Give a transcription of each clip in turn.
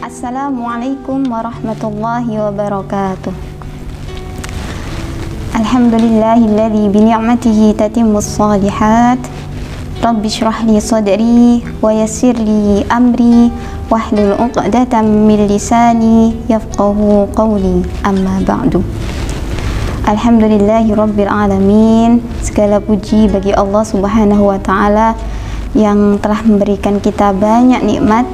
Assalamualaikum warahmatullahi wabarakatuh. Alhamdulillahilladzi bi ni'matihi tatimmus shalihat. Rabbi shrah li sadri wa yassir li amri wahlul 'uqdatam min lisani yafqahu qawli. Amma ba'du. Alhamdulillahi rabbil alamin. Segala puji bagi Allah Subhanahu wa taala yang telah memberikan kita banyak nikmat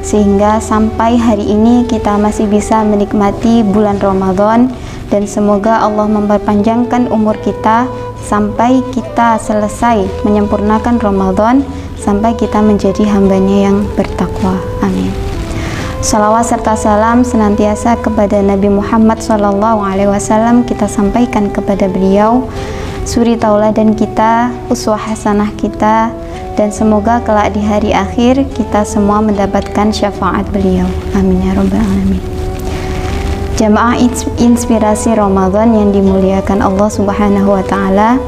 sehingga sampai hari ini kita masih bisa menikmati bulan Ramadan, dan semoga Allah memperpanjangkan umur kita sampai kita selesai menyempurnakan Ramadan, sampai kita menjadi hambanya yang bertakwa. Amin. Salawat serta salam senantiasa kepada Nabi Muhammad SAW kita sampaikan kepada beliau, suri tauladan kita, uswah hasanah kita, dan semoga kelak di hari akhir kita semua mendapatkan syafaat beliau. Amin ya rabbal alamin. Jamaah inspirasi Ramadan yang dimuliakan Allah Subhanahu wa taala,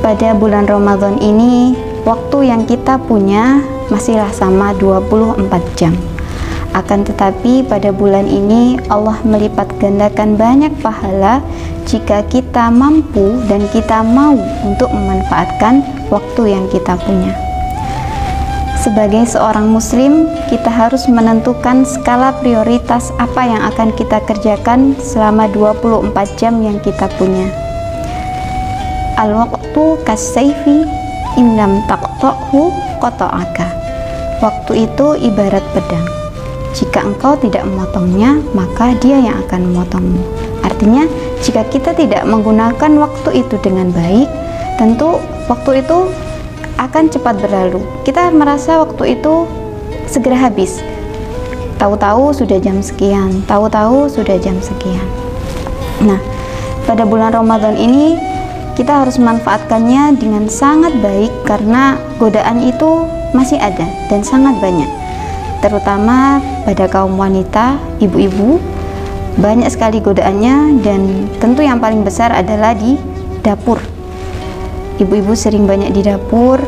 pada bulan Ramadan ini waktu yang kita punya masihlah sama 24 jam. Akan tetapi pada bulan ini Allah melipat gandakan banyak pahala jika kita mampu dan kita mau untuk memanfaatkan waktu yang kita punya. Sebagai seorang muslim, kita harus menentukan skala prioritas apa yang akan kita kerjakan selama 24 jam yang kita punya. Al-waqtu kas-sayfi in lam taqta'hu qata'aka. Waktu itu ibarat pedang. Jika engkau tidak memotongnya, maka dia yang akan memotongmu. Artinya, jika kita tidak menggunakan waktu itu dengan baik, tentu waktu itu akan cepat berlalu. Kita merasa waktu itu segera habis. Tahu-tahu sudah jam sekian, tahu-tahu sudah jam sekian. Nah, pada bulan Ramadan ini kita harus memanfaatkannya dengan sangat baik, karena godaan itu masih ada dan sangat banyak. Terutama pada kaum wanita, ibu-ibu, banyak sekali godaannya, dan tentu yang paling besar adalah di dapur. Ibu-ibu sering banyak di dapur,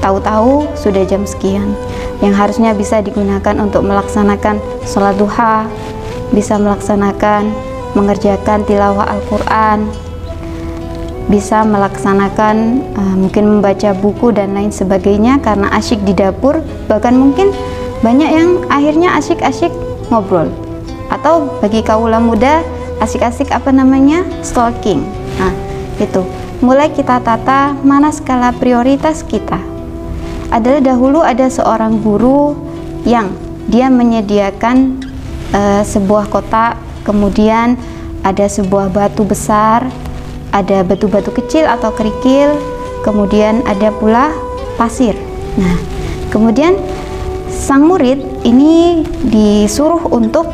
tahu-tahu sudah jam sekian, yang harusnya bisa digunakan untuk melaksanakan sholat duha, bisa melaksanakan mengerjakan tilawah Al-Quran, bisa melaksanakan mungkin membaca buku dan lain sebagainya, karena asyik di dapur. Bahkan mungkin banyak yang akhirnya asyik-asyik ngobrol, atau bagi kaula muda asyik-asyik stalking. Nah, itu mulai kita tata mana skala prioritas kita. Adalah dahulu ada seorang guru yang dia menyediakan sebuah kotak, kemudian ada sebuah batu besar, ada batu-batu kecil atau kerikil, kemudian ada pula pasir. Nah, kemudian sang murid ini disuruh untuk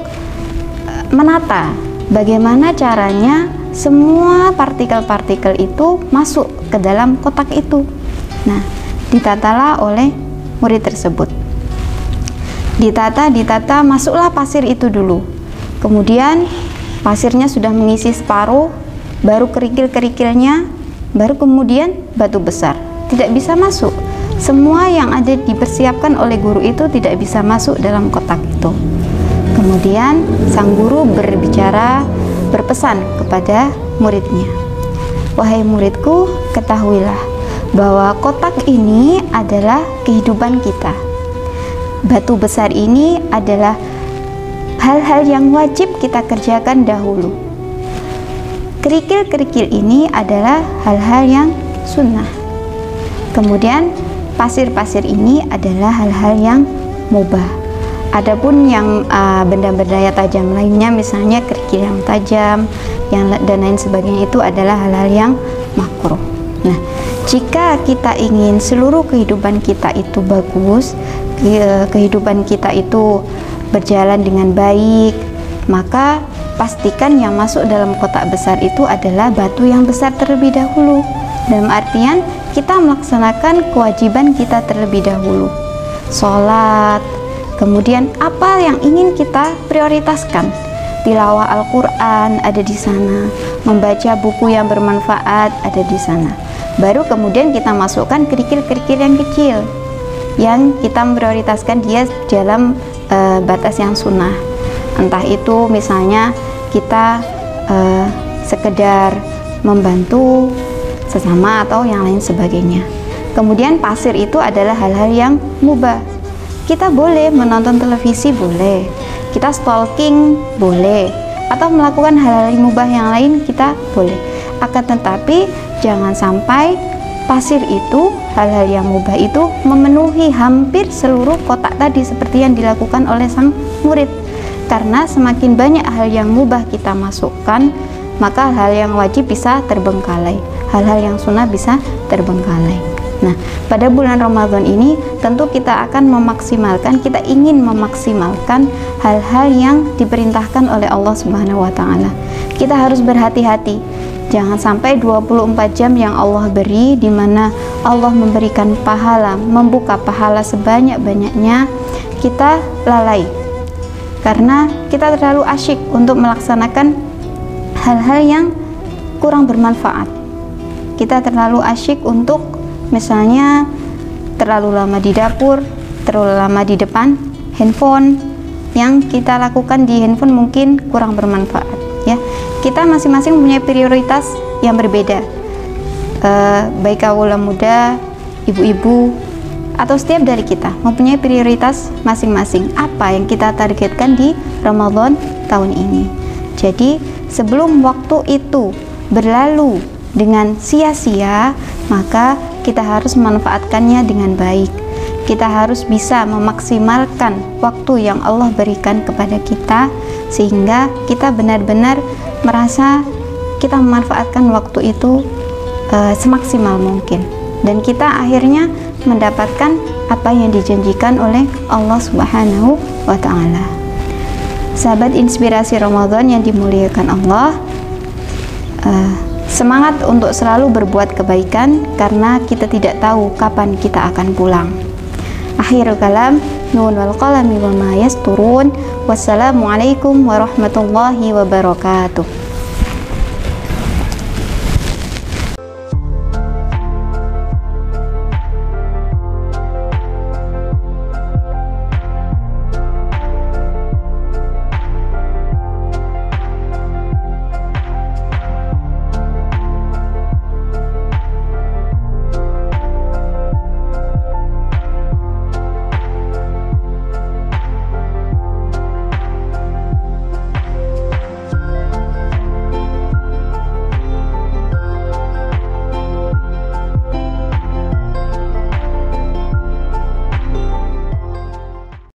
menata bagaimana caranya semua partikel-partikel itu masuk ke dalam kotak itu. Nah, ditatalah oleh murid tersebut. Ditata, masuklah pasir itu dulu. Kemudian pasirnya sudah mengisi separuh, baru kerikil-kerikilnya, baru kemudian batu besar. Tidak bisa masuk. Semua yang ada dipersiapkan oleh guru itu tidak bisa masuk dalam kotak itu. Kemudian sang guru berpesan kepada muridnya, "Wahai muridku, ketahuilah bahwa kotak ini adalah kehidupan kita. Batu besar ini adalah hal-hal yang wajib kita kerjakan dahulu. Kerikil-kerikil ini adalah hal-hal yang sunnah. Kemudian pasir-pasir ini adalah hal-hal yang mubah. Adapun yang benda-benda tajam lainnya, misalnya kerikil yang tajam, dan lain sebagainya, itu adalah hal-hal yang makruh." Nah, jika kita ingin seluruh kehidupan kita itu bagus, kehidupan kita itu berjalan dengan baik, maka pastikan yang masuk dalam kotak besar itu adalah batu yang besar terlebih dahulu. Dalam artian kita melaksanakan kewajiban kita terlebih dahulu, sholat, kemudian apa yang ingin kita prioritaskan, tilawah Al-Quran ada di sana, membaca buku yang bermanfaat ada di sana. Baru kemudian kita masukkan kerikil-kerikil yang kecil. yang kita prioritaskan dia dalam batas yang sunnah. Entah itu misalnya kita sekedar membantu sesama atau yang lain sebagainya. Kemudian pasir itu adalah hal-hal yang mubah. Kita boleh menonton televisi, boleh. Kita stalking, boleh. Atau melakukan hal-hal mubah yang lain, kita boleh. Akan tetapi jangan sampai pasir itu, hal-hal yang mubah itu memenuhi hampir seluruh kotak tadi seperti yang dilakukan oleh sang murid. Karena semakin banyak hal yang mubah kita masukkan, maka hal yang wajib bisa terbengkalai, hal-hal yang sunnah bisa terbengkalai. Nah, pada bulan Ramadan ini tentu kita akan memaksimalkan, kita ingin memaksimalkan hal-hal yang diperintahkan oleh Allah Subhanahu wa taala. Kita harus berhati-hati. Jangan sampai 24 jam yang Allah beri, di mana Allah memberikan pahala, membuka pahala sebanyak-banyaknya, kita lalai. Karena kita terlalu asyik untuk melaksanakan hal-hal yang kurang bermanfaat. Kita terlalu asyik untuk misalnya terlalu lama di dapur, terlalu lama di depan handphone. Yang kita lakukan di handphone mungkin kurang bermanfaat, ya. Kita masing-masing punya prioritas yang berbeda, baik kaula muda, ibu-ibu, atau setiap dari kita mempunyai prioritas masing-masing apa yang kita targetkan di Ramadan tahun ini. Jadi sebelum waktu itu berlalu dengan sia-sia, maka kita harus memanfaatkannya dengan baik. Kita harus bisa memaksimalkan waktu yang Allah berikan kepada kita, sehingga kita benar-benar merasa kita memanfaatkan waktu itu semaksimal mungkin, dan kita akhirnya mendapatkan apa yang dijanjikan oleh Allah Subhanahu wa taala. Sahabat inspirasi Ramadan yang dimuliakan Allah, semangat untuk selalu berbuat kebaikan karena kita tidak tahu kapan kita akan pulang. Akhirul kalam, nun wal qalami wa ma yasturun. Wassalamualaikum warahmatullahi wabarakatuh.